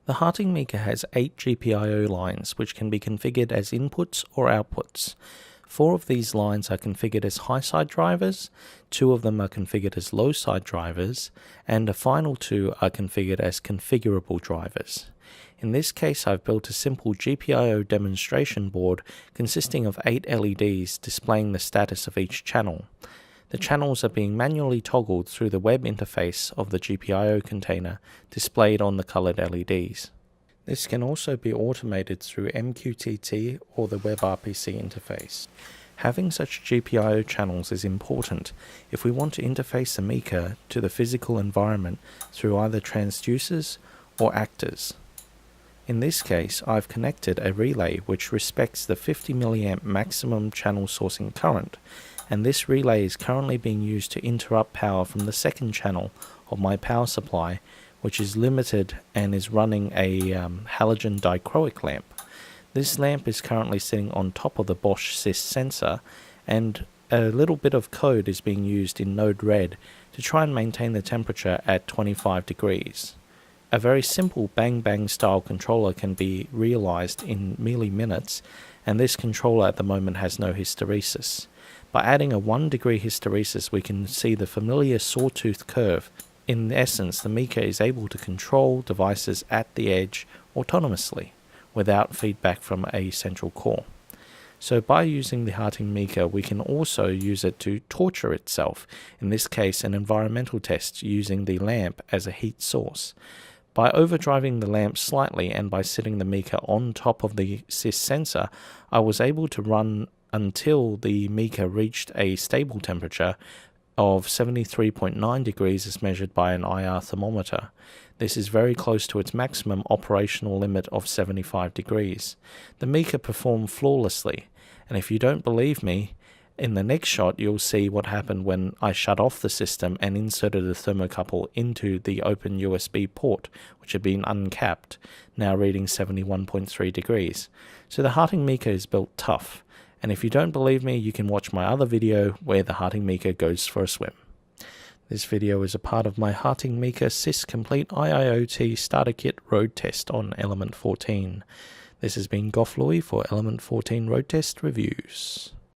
The Harting MICA has 8 GPIO lines which can be configured as inputs or outputs. 4 of these lines are configured as high side drivers, 2 of them are configured as low side drivers, and the final 2 are configured as configurable drivers. In this case, I've built a simple GPIO demonstration board consisting of 8 LEDs displaying the status of each channel. The channels are being manually toggled through the web interface of the GPIO container displayed on the colored LEDs. This can also be automated through MQTT or the WebRPC interface. Having such GPIO channels is important if we want to interface the MICA to the physical environment through either transducers or actors. In this case, I've connected a relay which respects the 50 mA maximum channel sourcing current, and this relay is currently being used to interrupt power from the second channel of my power supply, which is limited and is running a halogen dichroic lamp. This lamp is currently sitting on top of the Bosch SIS sensor, and a little bit of code is being used in Node Red to try and maintain the temperature at 25 degrees. A very simple bang-bang style controller can be realized in merely minutes, and this controller at the moment has no hysteresis. By adding a 1 degree hysteresis, we can see the familiar sawtooth curve. In essence, the MICA is able to control devices at the edge autonomously, without feedback from a central core. So by using the Harting MICA, we can also use it to torture itself, in this case an environmental test using the lamp as a heat source. By overdriving the lamp slightly and by setting the MICA on top of the SIS sensor, I was able to run until the MICA reached a stable temperature of 73.9 degrees as measured by an IR thermometer. This is very close to its maximum operational limit of 75 degrees. The MICA performed flawlessly, and if you don't believe me, in the next shot you'll see what happened when I shut off the system and inserted a thermocouple into the open USB port, which had been uncapped, now reading 71.3 degrees. So the Harting MICA is built tough, and if you don't believe me, you can watch my other video where the Harting MICA goes for a swim. This video is a part of my Harting MICA SIS Complete IIoT Starter Kit road test on element14. This has been Gough Louis for element14 road test reviews.